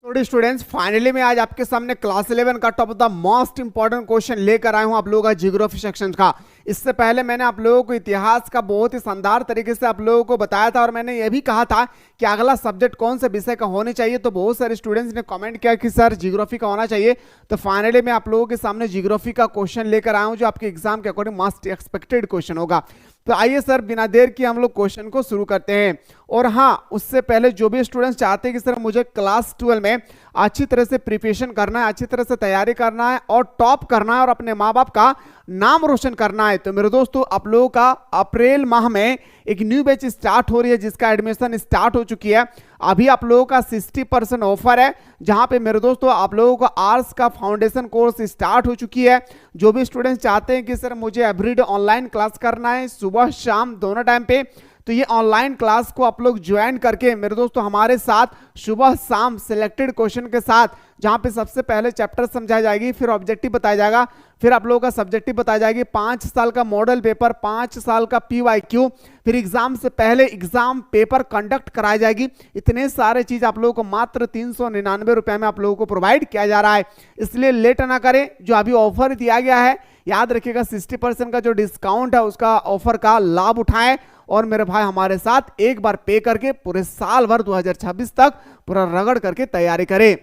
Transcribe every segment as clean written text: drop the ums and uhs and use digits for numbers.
Students, finally मैं आज आपके सामने क्लास 11 का top of the most important question लेकर आया हूं आप लोगों का जियोग्राफी सेक्शन का। इससे पहले मैंने आप लोगों को इतिहास का बहुत ही शानदार तरीके से आप लोगों को बताया था और मैंने ये भी कहा था कि अगला सब्जेक्ट कौन से विषय का होने चाहिए। तो बहुत सारे स्टूडेंट्स ने कमेंट किया कि सर जियोग्राफी का होना चाहिए। तो फाइनली मैं आप लोगों के सामने जियोग्राफी का क्वेश्चन लेकर आया हूं जो आपके एग्जाम के अकॉर्डिंग मोस्ट एक्सपेक्टेड क्वेश्चन होगा। तो आइए सर बिना देर किए हम लोग क्वेश्चन को शुरू करते हैं। और हाँ, उससे पहले जो भी स्टूडेंट्स चाहते हैं कि सर मुझे क्लास 12 में अच्छी तरह से प्रिपरेशन करना है, अच्छी तरह से तैयारी करना है और टॉप करना है और अपने माँ बाप का नाम रोशन करना है, तो मेरे दोस्तों आप लोगों का अप्रैल माह में एक न्यू बैच स्टार्ट हो रही है जिसका एडमिशन स्टार्ट हो चुकी है। अभी आप लोगों का 60% ऑफर है, जहां पे मेरे दोस्तों आप लोगों का आर्ट्स का फाउंडेशन कोर्स स्टार्ट हो चुकी है। जो भी स्टूडेंट्स चाहते हैं कि सर मुझे एवरीडे ऑनलाइन क्लास करना है सुबह शाम दोनों टाइम पे, तो ये ऑनलाइन क्लास को आप लोग ज्वाइन करके मेरे दोस्तों हमारे साथ सुबह शाम सिलेक्टेड क्वेश्चन के साथ, जहां पे सबसे पहले चैप्टर समझाई जाएगी, फिर ऑब्जेक्टिव बताया जाएगा, फिर आप लोगों का सब्जेक्टिव बताया जाएगी, 5 साल का मॉडल पेपर, 5 साल का PYQ, फिर एग्जाम से पहले एग्जाम पेपर कंडक्ट कराई जाएगी। इतने सारे चीज आप लोगों को मात्र 399 रुपए में आप लोगों को प्रोवाइड किया जा रहा है। इसलिए लेट ना करें, जो अभी ऑफर दिया गया है याद रखिएगा 60% का जो डिस्काउंट है उसका ऑफर का लाभ उठाएं और मेरे भाई हमारे साथ एक बार पे करके पूरे साल भर 2026 तक पूरा रगड़ करके तैयारी करें।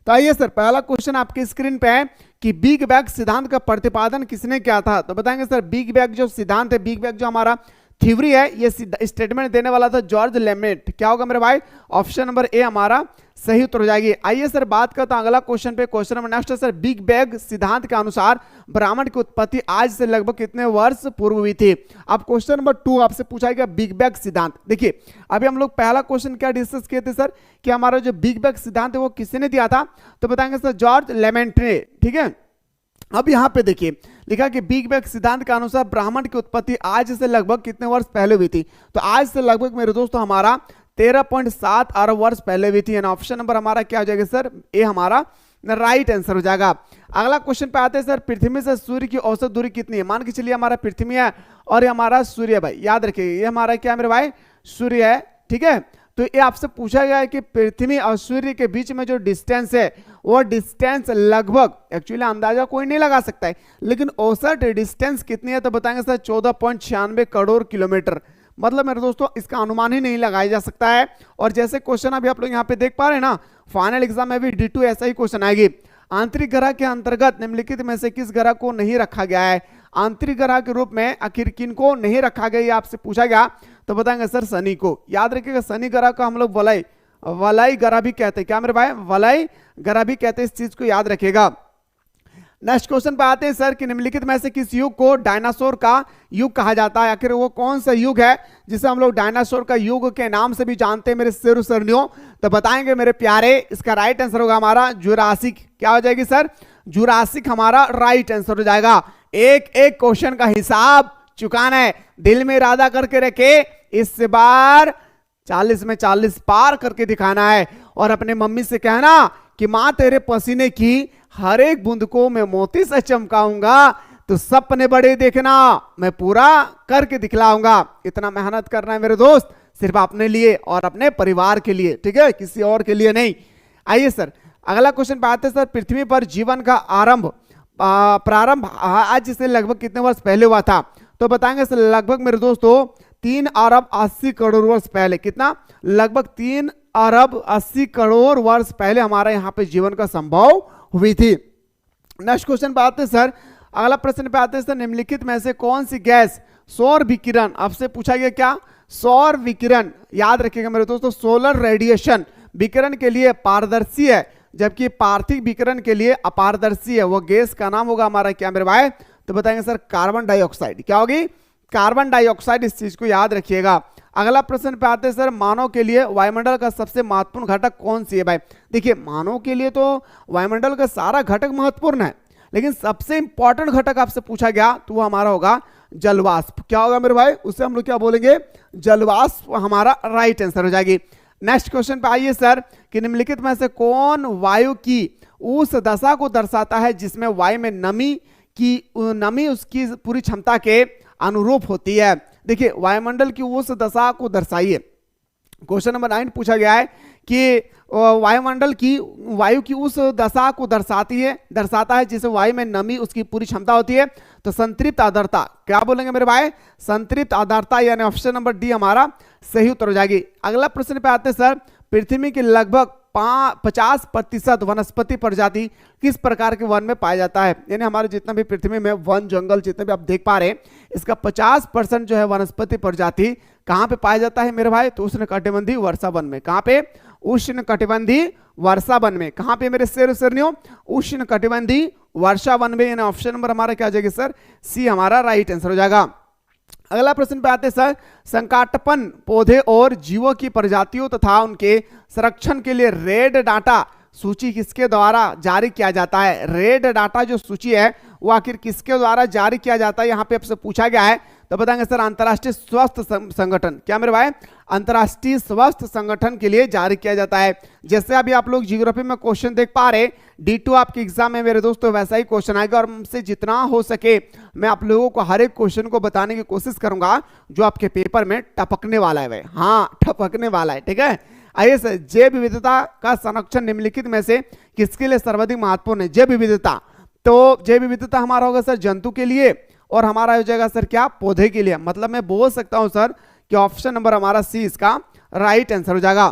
तो आइए सर, पहला क्वेश्चन आपकी स्क्रीन पे है कि बिग बैंग सिद्धांत का प्रतिपादन किसने किया था। तो बताएंगे सर बिग बैंग जो सिद्धांत है, बिग बैंग जो हमारा थ्योरी है, ये स्टेटमेंट देने वाला था जॉर्ज लेमेट। क्या होगा मेरे भाई? ऑप्शन नंबर ए हमारा सही उत्तर हो जाएगी। आइए सर बात करते हैं अगला क्वेश्चन पे। क्वेश्चन नंबर नेक्स्ट है सर, बिग बैंग सिद्धांत के अनुसार ब्रह्मांड की उत्पत्ति आज से लगभग कितने वर्ष पूर्व हुई थी। अब क्वेश्चन नंबर 2 आपसे पूछा गया बिग बैंग सिद्धांत। देखिए अभी हम लोग पहला क्वेश्चन क्या डिस्कस किए थे सर कि हमारा जो बिग बैंग सिद्धांत है वो किसने दिया था। तो बताएंगे सर जॉर्ज लेमेट ने। ठीक है, अब यहां पे देखिए लिखा कि बिग बैंग सिद्धांत के अनुसार ब्रह्मांड की उत्पत्ति आज से लगभग कितने वर्ष पहले हुई थी। तो आज से लगभग मेरे दोस्तों हमारा 13.7 अरब वर्ष पहले हुई थी। ऑप्शन नंबर हमारा क्या हो जाएगा सर? ए हमारा राइट आंसर हो जाएगा। अगला क्वेश्चन पे आते हैं सर, पृथ्वी से सूर्य की औसत दूरी कितनी है। मान के चलिए हमारा पृथ्वी है और ये हमारा सूर्य है। भाई याद रखिए ये हमारा क्या है मेरे भाई? सूर्य है। ठीक है, तो ये आपसे पूछा गया है कि पृथ्वी और सूर्य के बीच में जो डिस्टेंस है वो डिस्टेंस लगभग, एक्चुअली अंदाजा कोई नहीं लगा सकता है, लेकिन औसत डिस्टेंस कितनी है। तो बताएंगे सर 14.96 करोड़ किलोमीटर। मतलब मेरे दोस्तों इसका अनुमान ही नहीं लगाया जा सकता है। और जैसे क्वेश्चन अभी आप लोग यहाँ पे देख पा रहे हैं ना, फाइनल एग्जाम में भी D2 ऐसा ही क्वेश्चन आएगी। आंतरिक ग्रह के अंतर्गत निम्नलिखित में से किस ग्रह को नहीं रखा गया है। आंतरिक ग्रह के रूप में आखिर किन को नहीं रखा गया, ये आपसे पूछा गया। तो बताएंगे सर शनि को। याद रखिएगा शनि ग्रह को हम लोग वलय ग्रह भी कहते हैं। क्या मेरे भाई? वलय ग्रह भी कहते हैं, इस चीज को याद रखिएगा। नेक्स्ट क्वेश्चन पे आते हैं सर कि निम्नलिखित में से किस युग को डायनासोर का युग कहा जाता है। आखिर वो कौन सा युग है जिसे हम लोग डायनासोर का युग के नाम से भी जानते हैं मेरे शेर सरनियों। तो बताएंगे मेरे प्यारे, इसका राइट आंसर होगा हमारा जुरासिक। क्या हो जाएगी सर? जुरासिक हमारा राइट आंसर हो जाएगा। एक एक क्वेश्चन का हिसाब चुकाना है, दिल में इरादा करके रखे, इस बार 40 में 40 पार करके दिखाना है और अपने मम्मी से कहना कि मां तेरे पसीने की हर एक बूंद को मैं मोती से चमकाऊंगा, तो सपने बड़े देखना, मैं पूरा करके दिखलाऊंगा। इतना मेहनत करना है मेरे दोस्त, सिर्फ अपने लिए और अपने परिवार के लिए, ठीक है, किसी और के लिए नहीं। आइए सर अगला क्वेश्चन पे आते हैं सर, पृथ्वी पर जीवन का प्रारंभ आज से लगभग कितने वर्ष पहले हुआ था। तो बताएंगे सर लगभग मेरे दोस्तों 3 अरब 80 करोड़ वर्ष पहले। कितना? लगभग 3 अरब 80 करोड़ वर्ष पहले हमारे यहाँ पे जीवन का संभव हुई थी। नेक्स्ट क्वेश्चन पे आते हैं सर, अगला प्रश्न पे आते हैं सर, निम्नलिखित में से कौन सी गैस सौर विकिरण, आपसे पूछा गया क्या? सौर विकिरण। याद रखिएगा मेरे दोस्तों सोलर रेडिएशन विकिरण के लिए पारदर्शी है, जबकि पार्थिव विकिरण के लिए अपारदर्शी है। वो गैस का नाम होगा हमारा क्या मेरे भाई? तो बताएंगे सर कार्बन डाइऑक्साइड। क्या होगी? Carbon dioxide. इस चीज को याद रखिएगा। अगला प्रश्न पे आते हैं सर, मानव के लिए वायुमंडल का सबसे महत्वपूर्ण घटक कौन सी है। भाई देखिए मानव के लिए तो वायुमंडल का सारा घटक महत्वपूर्ण है, लेकिन सबसे इंपॉर्टेंट घटक आपसे पूछा गया तो वो हमारा होगा जलवाष्प। क्या होगा मेरे भाई? उससे हम लोग क्या बोलेंगे? जलवाष्प हमारा राइट आंसर हो जाएगी। नेक्स्ट क्वेश्चन पे आइए सर कि निम्नलिखित में से कौन वायु की उस दशा को दर्शाता है जिसमें वायु में नमी उसकी पूरी क्षमता के अनुरूप होती है। देखिए वायुमंडल की उस दशा को दर्शाइए क्वेश्चन नंबर 9 पूछा गया है कि वायुमंडल की वायु की उस दशा को दर्शाता है जिसे वायु में नमी उसकी पूरी क्षमता होती है। तो संतृप्त आर्द्रता, क्या बोलेंगे मेरे भाई, संतृप्त आर्द्रता, यानी ऑप्शन नंबर डी हमारा सही उत्तर हो जाएगी। अगला प्रश्न पे आते हैं सर, पृथ्वी की लगभग 50% वनस्पति प्रजाति किस प्रकार के वन में पाया जाता है। यानी हमारे जितना भी पृथ्वी में वन जंगल जितने भी आप देख पा रहे हैं, इसका 50% जो है वनस्पति प्रजाति कहां पे पाया जाता है मेरे भाई, तो उष्णकटिबंधीय वर्षा वन में। कहां पे, उष्णकटिबंधीय वर्षा वन में। कहां पे मेरे शेरनियों, उष्णकटिबंधीय वर्षा वन में। यानी ऑप्शन नंबर हमारा क्या आ जाएगा सर, सी हमारा राइट आंसर हो जाएगा। अगला प्रश्न पे आते हैं सर, संकाटपन पौधे और जीवों की प्रजातियों तथा उनके संरक्षण के लिए रेड डाटा सूची किसके द्वारा जारी किया जाता है। रेड डाटा जो सूची है वो आखिर किसके द्वारा जारी किया जाता है, यहाँ पे आपसे पूछा गया है। तो बताएंगे सर, अंतर्राष्ट्रीय स्वास्थ्य संगठन, क्या मेरे भाई, अंतर्राष्ट्रीय स्वास्थ्य संगठन के लिए जारी किया जाता है। जैसे अभी आप लोग ज्योग्राफी में क्वेश्चन देख पा रहे, D2 आपके एग्जाम में मेरे दोस्तों वैसा ही क्वेश्चन आएगा, और हमसे जितना हो सके मैं आप लोगों को हर एक क्वेश्चन को बताने की कोशिश करूंगा जो आपके पेपर में टपकने वाला है भाई, हाँ टपकने वाला है, ठीक है। आइए सर, जैव विविधता का संरक्षण निम्नलिखित में से किसके लिए सर्वाधिक महत्वपूर्ण है। जैव विविधता, तो जैव विविधता हमारा होगा सर जंतु के लिए, और हमारा हो जाएगा सर क्या, पौधे के लिए। मतलब मैं बोल सकता हूं सर कि ऑप्शन नंबर हमारा सी इसका राइट आंसर हो जाएगा।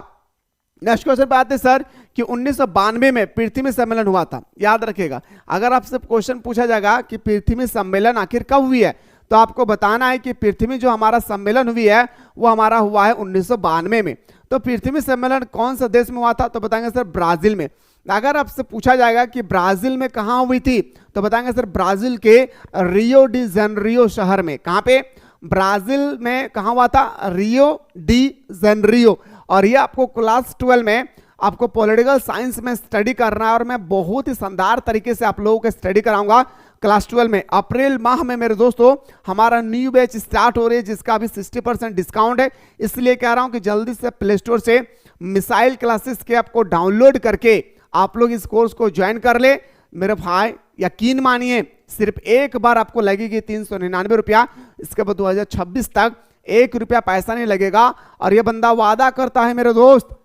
नेक्स्ट क्वेश्चन पे आते हैं सर कि 1992 में पृथ्वी सम्मेलन हुआ था। याद रखिएगा, अगर आपसे क्वेश्चन पूछा जाएगा कि पृथ्वी सम्मेलन आखिर कब हुई है, तो आपको बताना है कि पृथ्वी जो हमारा सम्मेलन हुई है वो हमारा हुआ है 1992 में। तो पृथ्वी सम्मेलन कौन सा देश में हुआ था, तो बताएंगे सर ब्राजील में। अगर आपसे पूछा जाएगा कि ब्राजील में कहां हुई थी, तो बताएंगे सर ब्राजील के रियो डी जेनरियो शहर में। कहां पे, ब्राजील में कहां हुआ था, रियो डी जेनरियो। और ये आपको क्लास 12 में आपको पॉलिटिकल साइंस में स्टडी करना है, और मैं बहुत ही शानदार तरीके से आप लोगों को स्टडी कराऊंगा क्लास 12 में। अप्रैल माह में मेरे दोस्तों हमारा न्यू बैच स्टार्ट हो रही है, जिसका अभी 60% डिस्काउंट है। इसलिए कह रहा हूं कि जल्दी से प्ले स्टोर से मिसाइल क्लासेस के आपको डाउनलोड करके आप लोग इस कोर्स को ज्वाइन कर ले मेरे भाई। यकीन मानिए, सिर्फ एक बार आपको लगेगी 399 रुपया, इसके बाद 2026 तक 1 रुपया पैसा नहीं लगेगा। और यह बंदा वादा करता है मेरे दोस्त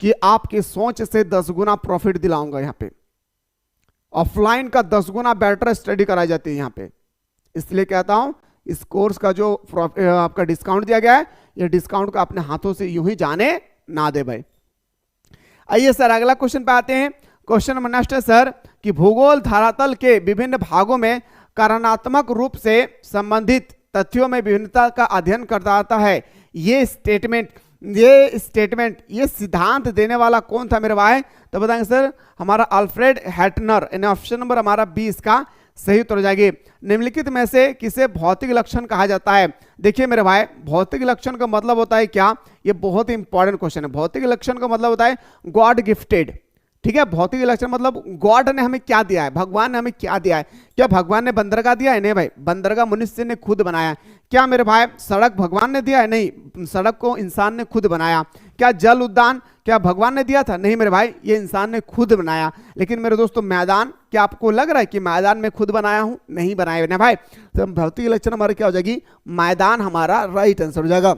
कि आपकी सोच से 10 गुना प्रॉफिट दिलाऊंगा। यहाँ पे ऑफलाइन का 10 गुना बेटर स्टडी कराई जाती है यहाँ पे। इसलिए कहता हूं इस कोर्स का जो आपका डिस्काउंट दिया गया है, ये डिस्काउंट को अपने हाथों से यूं ही जाने ना दे भाई। आइए सर, अगला क्वेश्चन पे आते हैं। क्वेश्चन नंबर नेक्स्ट है सर कि भूगोल धरातल के विभिन्न भागों में कारणात्मक रूप से संबंधित तथ्यों में विभिन्नता का अध्ययन करता है। ये स्टेटमेंट, ये सिद्धांत देने वाला कौन था मेरे भाई, तो बताएंगे सर हमारा अल्फ्रेड हैटनर। यानी ऑप्शन नंबर हमारा 20 का सही उत्तर हो जाएगी। निम्नलिखित में से किसे भौतिक लक्षण कहा जाता है। देखिए मेरे भाई, भौतिक लक्षण का मतलब होता है क्या, ये बहुत ही इंपॉर्टेंट क्वेश्चन है। भौतिक लक्षण का मतलब होता है गॉड गिफ्टेड, ठीक है। भौतिक लक्षण मतलब गॉड ने हमें क्या दिया है, भगवान ने हमें क्या दिया है। क्या भगवान ने बंदरगाह दिया है, नहीं भाई, बंदरगाह मनुष्य ने खुद बनाया। क्या मेरे भाई सड़क भगवान ने दिया है, नहीं, सड़क को इंसान ने खुद बनाया। क्या जल उद्यान क्या भगवान ने दिया था, नहीं मेरे भाई, ये इंसान ने खुद बनाया। लेकिन मेरे दोस्तों मैदान, क्या आपको लग रहा है कि मैदान में खुद बनाया हूं, नहीं बनाया ना भाई। तो भौतिक लक्षण हमारा क्या हो जाएगी, मैदान हमारा राइट आंसर हो जाएगा।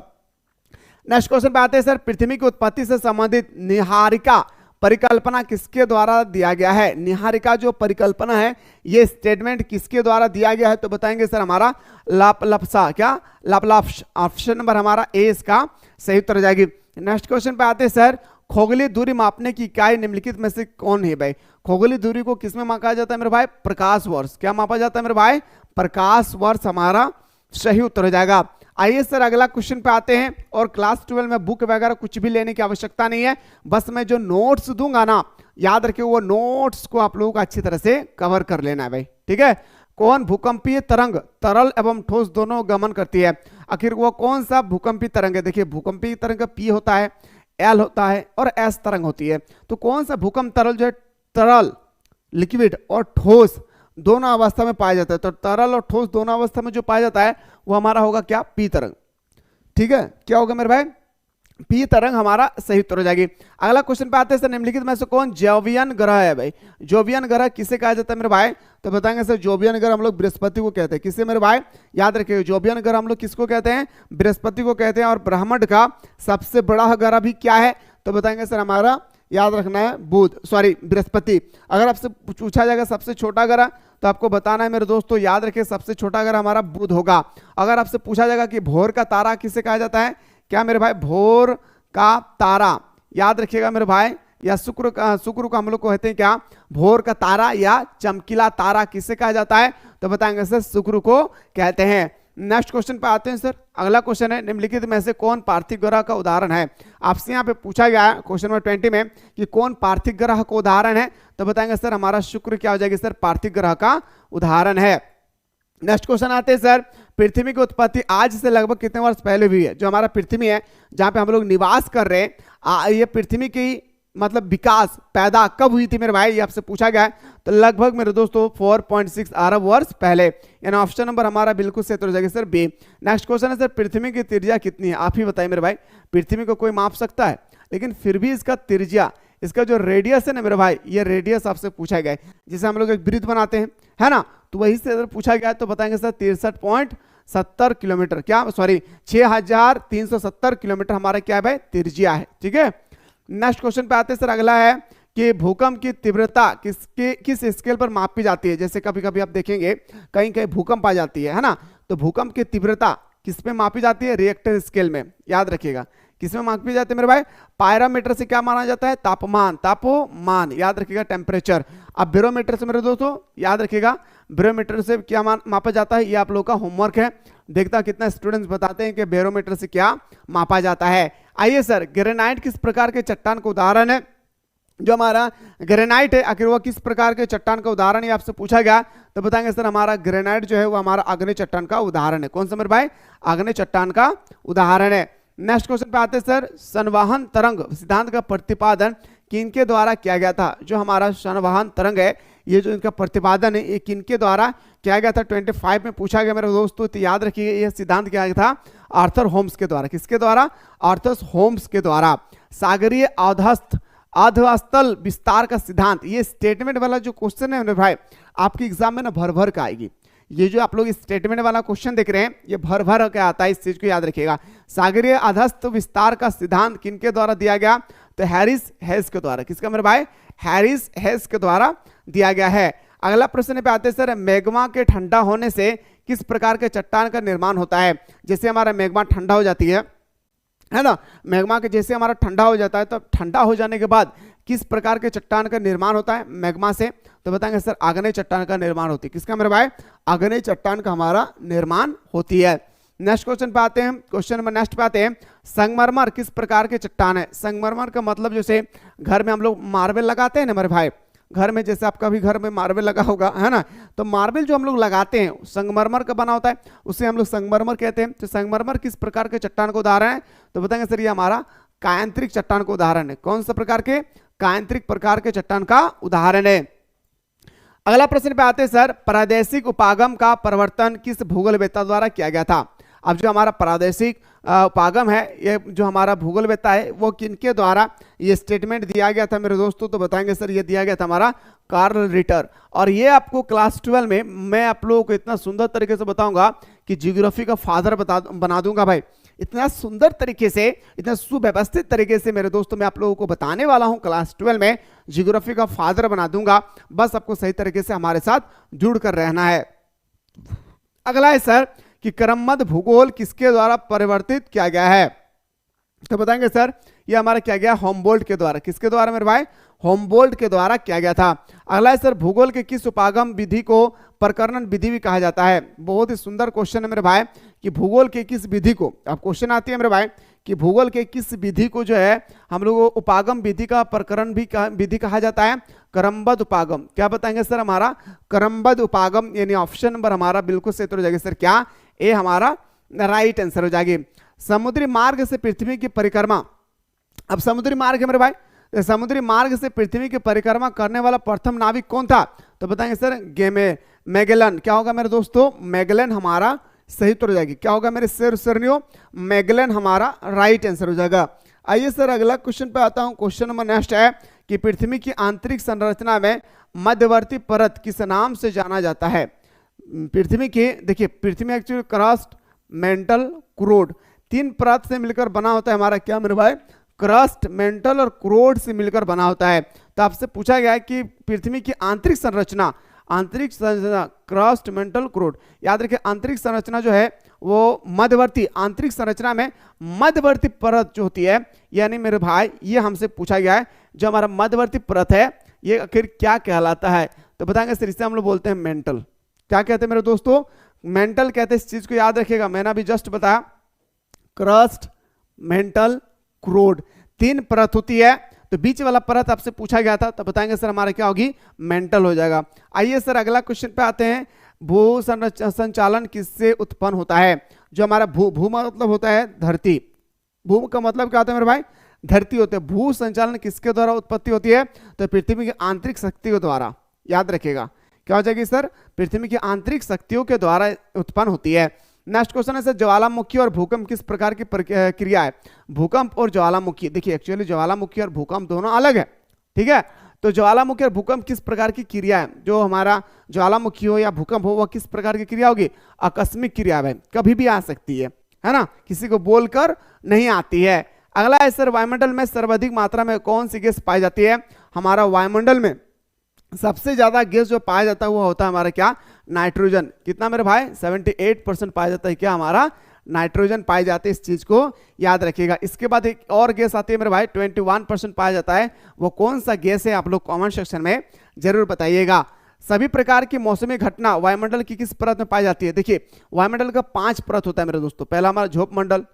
नेक्स्ट क्वेश्चन पे आते हैं सर, पृथ्वी की उत्पत्ति से संबंधित निहारिका परिकल्पना किसके द्वारा दिया गया है। निहारिका जो परिकल्पना है, ये स्टेटमेंट किसके द्वारा दिया गया है, तो बताएंगे सर हमारा लाप्लासा, क्या लाप्लास। ऑप्शन नंबर हमारा ए इसका सही उत्तर हो जाएगी। नेक्स्ट क्वेश्चन पे आते हैं सर, खगोलीय दूरी मापने की इकाई निम्नलिखित में से कौन है भाई। खगोलीय दूरी को किसमें मापा जाता है मेरे भाई, प्रकाश वर्ष। क्या मापा जाता है मेरे भाई, प्रकाश वर्ष हमारा सही उत्तर हो जाएगा। आइए सर अगला क्वेश्चन पे आते हैं, और क्लास 12 में बुक वगैरह कुछ भी लेने की आवश्यकता नहीं है। बस मैं जो नोट्स दूंगा ना, याद रखिए वो नोट्स को आप लोगों को अच्छी तरह से कवर कर लेना है भाई, ठीक है। कौन भूकंपीय तरंग तरल एवं ठोस दोनों गमन करती है, आखिर वो कौन सा भूकंपीय तरंग है। देखिए भूकंपीय तरंग का पी होता है, एल होता है और एस तरंग होती है। तो कौन सा भूकंप तरल जो है, तरल लिक्विड और ठोस दोनों अवस्था में पाया जाता है। तो तरल और ठोस दोनों अवस्था में जो पाया जाता है वो हमारा होगा क्या, पी तरंग, ठीक है। क्या होगा मेरे भाई, पी तरंग हमारा सही उत्तर हो जाएगी। अगला क्वेश्चन पे आते हैं सर, निम्नलिखित में से कौन जोवियन ग्रह है भाई? जोवियन ग्रह किसे कहा जाता है मेरे भाई? तो बताएंगे सर जोवियन ग्रह हम लोग बृहस्पति को कहते हैं। किसे मेरे भाई? याद रखिएगा, जोवियन ग्रह हम लोग किसको कहते हैं? बृहस्पति को कहते हैं। और ब्रह्मांड का सबसे बड़ा ग्रह भी क्या है? तो बताएंगे सर हमारा, याद रखना है, बुध, सॉरी बृहस्पति। अगर आपसे पूछा जाएगा सबसे छोटा ग्रह, तो आपको बताना है मेरे दोस्तों, याद रखिए सबसे छोटा ग्रह हमारा बुध होगा। अगर आपसे पूछा जाएगा कि भोर का तारा किसे कहा जाता है, क्या मेरे भाई? भोर का तारा, याद रखिएगा मेरे भाई, या शुक्र को हम लोग कहते हैं क्या? भोर का तारा या चमकीला तारा किसे कहा जाता है? तो बताएंगे सर शुक्र को कहते हैं। नेक्स्ट क्वेश्चन पे आते हैं सर। अगला क्वेश्चन है, निम्नलिखित में से कौन पार्थिव ग्रह का उदाहरण है? आपसे यहाँ पे पूछा गया है क्वेश्चन नंबर 20 में कि कौन पार्थिव ग्रह का उदाहरण है? तो बताएंगे सर हमारा शुक्र क्या हो जाएगी सर? पार्थिव ग्रह का उदाहरण है। नेक्स्ट क्वेश्चन आते हैं सर, पृथ्वी की उत्पत्ति आज से लगभग कितने वर्ष पहले हुई है? जो हमारा पृथ्वी है जहां पे हम लोग निवास कर रहे हैं, ये पृथ्वी की मतलब विकास पैदा कब हुई थी मेरे भाई? ये आपसे पूछा गया है। तो लगभग मेरे दोस्तों 4.6 अरब वर्ष पहले, यानी ऑप्शन नंबर हमारा बिल्कुल सही हो जाएगा सर बी। नेक्स्ट क्वेश्चन है सर, पृथ्वी की त्रिज्या कितनी है? आप ही बताइए मेरे भाई। पृथ्वी को कोई माप सकता है, लेकिन फिर भी इसका त्रिज्या, इसका जो रेडियस है ना मेरे भाई, ये रेडियस आपसे पूछा गया है। जिसे हम लोग एक वृत्त बनाते हैं, है ना, तो वही से अगर पूछा गया है तो बताएंगे सर 63.70 किलोमीटर, क्या सॉरी 6370 किलोमीटर हमारा क्या है भाई? त्रिज्या है। ठीक है, नेक्स्ट क्वेश्चन पे आते हैं सर। अगला है कि भूकंप की तीव्रता किस स्केल पर मापी जाती है? जैसे कभी कभी आप देखेंगे कहीं कहीं भूकंप आ जाती है ना, तो भूकंप की तीव्रता किस पे मापी जाती है? रिएक्टर स्केल में। याद रखिएगा किसमें मापी जाती है मेरे भाई? पायरोमीटर से क्या माना जाता है? तापमान, तापमान, याद रखिएगा टेम्परेचर। अब बैरोमीटर से मेरे दोस्तों याद रखिएगा, बैरोमीटर से क्या मापा जाता है? ये आप लोग का होमवर्क है। देखता कितना स्टूडेंट्स बताते हैं कि बैरोमीटर से क्या मापा जाता है। आइए सर, ग्रेनाइट किस प्रकार के चट्टान का उदाहरण है? जो हमारा ग्रेनाइट है आखिर वो किस प्रकार के चट्टान का उदाहरण है? आपसे पूछा गया तो बताएंगे सर हमारा ग्रेनाइट जो है वो हमारा आग्नेय चट्टान का उदाहरण है। कौन सा मेरे भाई? आग्नेय चट्टान का उदाहरण है। नेक्स्ट क्वेश्चन पे आते हैं सर, संवहन तरंग सिद्धांत का प्रतिपादन किनके द्वारा किया गया था? जो हमारा संवहन तरंग है, ये जो इनका प्रतिपादन है, ये किनके द्वारा किया गया था? 25 में पूछा गया मेरे दोस्तों। तो याद रखिए ये सिद्धांत किया गया था आर्थर होम्स के द्वारा। किसके द्वारा? आर्थर होम्स के द्वारा। सागरीय अधस्तल विस्तार का सिद्धांत, ये स्टेटमेंट वाला जो क्वेश्चन है मेरे भाई आपके एग्जाम में ना भर भर का आएगी। ये जो आप लोग स्टेटमेंट वाला क्वेश्चन देख रहे हैं ये भर भर के आता है, इस चीज को याद रखिएगा। सागरीय अधस्थ विस्तार का सिद्धांत किनके द्वारा दिया गया? तो हैरिस हेस के द्वारा। किसका मेरे भाई? हैरिस हेस के द्वारा दिया गया है। अगला प्रश्न पे आते हैं सर, मैग्मा के ठंडा होने से किस प्रकार के चट्टान का निर्माण होता है? जैसे हमारा मैग्मा ठंडा हो जाती है ना, मैग्मा के जैसे हमारा ठंडा हो जाता है, तो ठंडा हो जाने के बाद किस प्रकार के चट्टान का निर्माण होता है मैग्मा से? तो बताएंगे सर आग्नेय चट्टान का निर्माण होती है। किसका मेरे भाई? आग्नेय चट्टान का हमारा निर्माण होती है। नेक्स्ट क्वेश्चन पे आते हैं, क्वेश्चन नंबर नेक्स्ट पे आते हैं, संगमरमर किस प्रकार के चट्टान है? संगमरमर का मतलब जैसे घर में हम लोग मार्बल लगाते हैं ना मेरे भाई, घर में जैसे आपका भी घर में मार्बल लगा होगा, है ना, तो मार्बल जो हम लोग लगाते हैं संगमरमर का बना होता है, उसे हम लोग संगमरमर कहते हैं। तो संगमरमर किस प्रकार के चट्टान का उदाहरण है? तो बताएंगे सर ये हमारा कायांतरिक चट्टान का उदाहरण है। कौन सा प्रकार के? कायांतरिक प्रकार के चट्टान का उदाहरण है। अगला प्रश्न पे आते हैं सर, प्रादेशिक उपागम का प्रवर्तन किस भूगोलवेत्ता द्वारा किया गया था? अब जो हमारा प्रादेशिक उपागम है, ये जो हमारा भूगोलवेत्ता है वो किनके द्वारा ये स्टेटमेंट दिया गया था मेरे दोस्तों? तो बताएंगे सर ये दिया गया था हमारा कार्ल रिटर। और ये आपको क्लास 12 में मैं आप लोगों को इतना सुंदर तरीके से बताऊंगा कि ज्योग्राफी का फादर बना दूंगा भाई। इतना सुंदर तरीके से, इतना सुव्यवस्थित तरीके से मेरे दोस्तों मैं आप लोगों को बताने वाला हूं, क्लास 12 में ज्योग्राफी का फादर बना दूंगा। बस आपको सही तरीके से हमारे साथ जुड़ कर रहना है। अगला है सर कि क्रमबद्ध भूगोल किसके द्वारा परिवर्तित किया गया है? तो बताएंगे सर ये हमारा किया गया होमबोल्ट के द्वारा। किसके द्वारा मेरे भाई? होमबोल्ट के द्वारा किया गया था। अगला है सर, भूगोल के किस उपागम विधि को प्रकरण विधि भी कहा जाता है? बहुत ही सुंदर क्वेश्चन है मेरे भाई कि भूगोल के किस विधि को, अब क्वेश्चन आती है मेरे भाई कि भूगोल के किस विधि को जो है हम लोग उपागम विधि का प्रकरण भी विधि कहा जाता है? क्रमबद्ध उपागम। क्या बताएंगे सर? हमारा क्रमबद्ध उपागम, यानी ऑप्शन नंबर हमारा बिल्कुल सही हो जाएगा सर क्या? ए हमारा राइट आंसर हो जाएगी। समुद्री मार्ग से पृथ्वी की परिक्रमा, अब समुद्री मार्ग है मेरे भाई, समुद्री मार्ग से पृथ्वी की परिक्रमा करने वाला प्रथम नाविक कौन था? तो बताएंगे सर मैगेलन। क्या होगा मेरे दोस्तों? मैगेलन हमारा सही उत्तर हो जाएगी। क्या होगा मेरे शेर सरनियो? मैगेलन हमारा राइट आंसर हो जाएगा। आइए सर अगला क्वेश्चन पे आता हूं। क्वेश्चन नंबर नेक्स्ट है कि पृथ्वी की आंतरिक संरचना में मध्यवर्ती परत किस नाम से जाना जाता है। पृथ्वी के देखिए, पृथ्वी एक्चुअली क्रस्ट, मेंटल, क्रोड, तीन परत से मिलकर बना होता है हमारा क्या मेरे भाई, क्रस्ट, मेंटल और क्रोड से मिलकर बना होता है। तो आपसे पूछा गया है कि पृथ्वी की आंतरिक संरचना क्रस्ट, मेंटल, क्रोड, याद रखिए आंतरिक संरचना जो है वो मध्यवर्ती, आंतरिक संरचना में मध्यवर्ती परत जो होती है, यानी मेरे भाई ये हमसे पूछा गया है जो हमारा मध्यवर्ती परत है ये आखिर क्या कहलाता है। तो बताएंगे सर इसे हम लोग बोलते हैं मेंटल। क्या कहते हैं मेरे दोस्तों, मेंटल कहते हैं। इस चीज को याद रखिएगा, मैंने अभी जस्ट बताया क्रस्ट, मेंटल, क्रोड, तीन परत होती है। तो बीच वाला परत आपसे पूछा गया था, तो बताएंगे सर हमारा क्या होगी, मेंटल हो जाएगा। आइए सर अगला क्वेश्चन पे आते हैं। भू संचालन किससे उत्पन्न होता है। जो हमारा भू मतलब होता है धरती, भू का मतलब क्या होता है मेरे भाई, धरती होते हैं। भू संचालन किसके द्वारा उत्पत्ति होती है, तो पृथ्वी की आंतरिक शक्तियों द्वारा। याद रखिएगा क्या हो जाएगी सर, पृथ्वी की आंतरिक शक्तियों के द्वारा उत्पन्न होती है। नेक्स्ट क्वेश्चन है सर, ज्वालामुखी और भूकंप किस प्रकार की क्रिया है। भूकंप और ज्वालामुखी, देखिए एक्चुअली ज्वालामुखी और भूकंप दोनों अलग है, ठीक है। तो ज्वालामुखी और भूकंप किस प्रकार की क्रिया है। जो हमारा ज्वालामुखी हो या भूकंप हो वह किस प्रकार की क्रिया होगी, आकस्मिक क्रिया है, कभी भी आ सकती है ना, किसी को बोलकर नहीं आती है। अगला है सर, वायुमंडल में सर्वाधिक मात्रा में कौन सी गैस पाई जाती है। हमारा वायुमंडल में सबसे ज्यादा गैस जो पाया जाता है वो होता है हमारा क्या, नाइट्रोजन। कितना मेरे भाई, 78% पाया जाता है क्या, हमारा नाइट्रोजन पाए जाते हैं। इस चीज को याद रखिएगा। इसके बाद एक और गैस आती है मेरे भाई, 21% पाया जाता है। वो कौन सा गैस है आप लोग कमेंट सेक्शन में जरूर बताइएगा। सभी प्रकार की मौसमी घटना वायुमंडल की किस परत में पाई जाती है। देखिए वायुमंडल का 5 परत होता है मेरे दोस्तों। पहला हमारा झोप मंडल,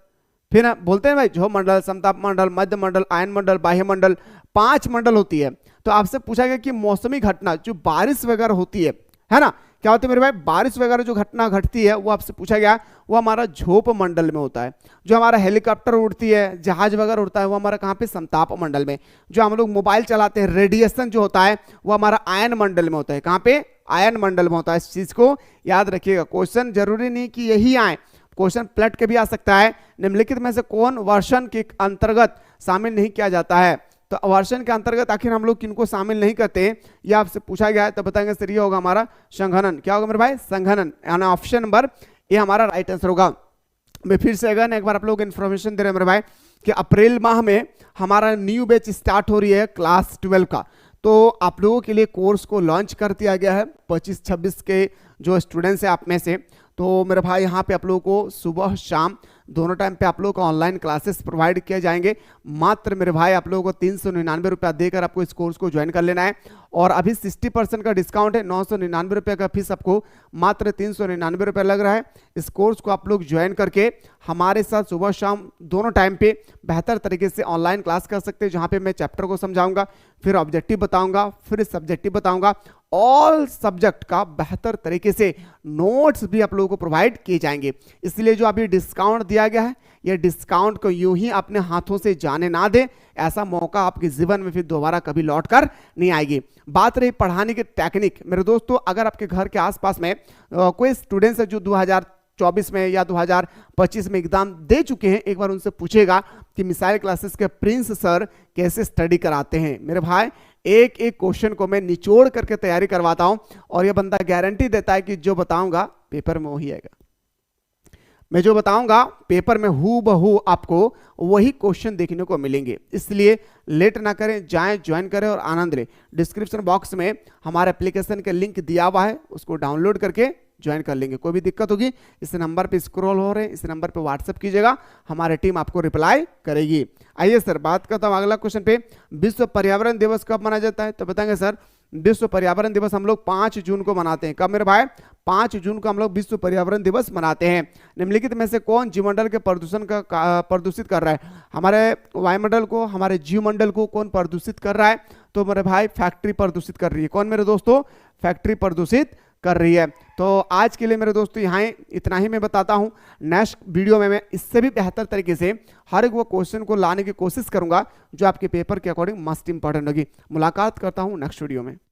फिर बोलते हैं भाई झोप मंडल, समताप मंडल, मध्य मंडल, आयन मंडल, बाह्य मंडल, 5 मंडल होती है। तो आपसे पूछा गया कि मौसमी घटना जो बारिश वगैरह होती है ना, क्या होती है मेरे भाई, बारिश वगैरह जो घटना घटती है वो आपसे पूछा गया, वो हमारा झोप मंडल में होता है। जो हमारा हेलीकॉप्टर उड़ती है, जहाज वगैरह उड़ता है, वो हमारा कहाँ पे, समताप मंडल में। जो हम लोग मोबाइल चलाते हैं, रेडिएशन जो होता है वो हमारा आयन मंडल में होता है। कहाँ पे, आयन मंडल में होता है। इस चीज को याद रखिएगा। क्वेश्चन जरूरी नहीं कि यही आए, क्वेश्चन पलट के भी आ सकता है। निम्नलिखित में से कौन वर्षन के अंतर्गत शामिल नहीं किया जाता है। तो वर्षन के अंतर्गत आखिर हम लोग किनको शामिल नहीं करते, यह आपसे पूछा गया है। तो बताएंगे सर ये होगा हमारा संघनन। क्या होगा मेरे भाई, संघनन, यानी ऑप्शन नंबर ये हमारा राइट आंसर होगा। मैं फिर से अगर एक बार आप लोग इन्फॉर्मेशन दे रहे हैं मेरे भाई कि अप्रैल माह में हमारा न्यू बैच स्टार्ट हो रही है क्लास 12 का। तो आप लोगों के लिए कोर्स को लॉन्च कर दिया गया है 25-26 के जो स्टूडेंट्स हैं आप में से। तो मेरे भाई यहाँ पे आप लोगों को सुबह शाम दोनों टाइम पे आप लोगों को ऑनलाइन क्लासेस प्रोवाइड किए जाएंगे। मात्र मेरे भाई आप लोगों को 399 रुपया देकर आपको इस कोर्स को ज्वाइन कर लेना है। और अभी 60% का डिस्काउंट है, 999 रुपये का फीस आपको मात्र 399 रुपये लग रहा है। इस कोर्स को आप लोग ज्वाइन करके हमारे साथ सुबह शाम दोनों टाइम पे बेहतर तरीके से ऑनलाइन क्लास कर सकते हैं, जहाँ पे मैं चैप्टर को समझाऊंगा, फिर ऑब्जेक्टिव बताऊंगा, फिर सब्जेक्टिव बताऊंगा। ऑल सब्जेक्ट का बेहतर तरीके से नोट्स भी आप लोगों को प्रोवाइड किए जाएंगे। इसलिए जो अभी डिस्काउंट दिया गया है, ये डिस्काउंट को यूं ही अपने हाथों से जाने ना दे। ऐसा मौका आपके जीवन में फिर दोबारा कभी लौट कर नहीं आएगी। बात रही पढ़ाने की टेक्निक, मेरे दोस्तों अगर आपके घर के आसपास में कोई स्टूडेंट्स है जो 2024 में या 2025 में एग्जाम दे चुके हैं, एक बार उनसे पूछेगा कि मिसाइल क्लासेस के प्रिंस सर कैसे स्टडी कराते हैं। मेरे भाई एक एक क्वेश्चन को मैं निचोड़ करके तैयारी करवाता हूं, और यह बंदा गारंटी देता है कि जो बताऊंगा पेपर में वही आएगा। मैं जो बताऊंगा पेपर में हूबहू आपको वही क्वेश्चन देखने को मिलेंगे। इसलिए लेट ना करें, जाएं, ज्वाइन करें और आनंद लें। डिस्क्रिप्शन बॉक्स में हमारे एप्लीकेशन का लिंक दिया हुआ है, उसको डाउनलोड करके ज्वाइन कर लेंगे। कोई भी दिक्कत होगी इस नंबर पे स्क्रॉल हो रहे हैं, इस नंबर पे व्हाट्सएप कीजिएगा, हमारी टीम आपको रिप्लाई करेगी। आइए सर बात करता हूँ अगला क्वेश्चन पे, विश्व पर्यावरण दिवस कब मनाया जाता है। तो बताएंगे सर विश्व पर्यावरण दिवस हम लोग 5 जून को मनाते हैं। कब मेरे भाई, 5 जून को हम लोग विश्व पर्यावरण दिवस मनाते हैं। निम्नलिखित में से कौन जीवमंडल के प्रदूषण का प्रदूषित कर रहा है। हमारे वायुमंडल को, हमारे जीवमंडल को कौन प्रदूषित कर रहा है। तो मेरे भाई फैक्ट्री प्रदूषित कर रही है। कौन मेरे दोस्तों, फैक्ट्री प्रदूषित कर रही है। तो आज के लिए मेरे दोस्तों यहाँ इतना ही मैं बताता हूँ। नेक्स्ट वीडियो में मैं इससे भी बेहतर तरीके से हर एक वो क्वेश्चन को लाने की कोशिश करूंगा जो आपके पेपर के अकॉर्डिंग मस्ट इंपॉर्टेंट होगी। मुलाकात करता हूँ नेक्स्ट वीडियो में।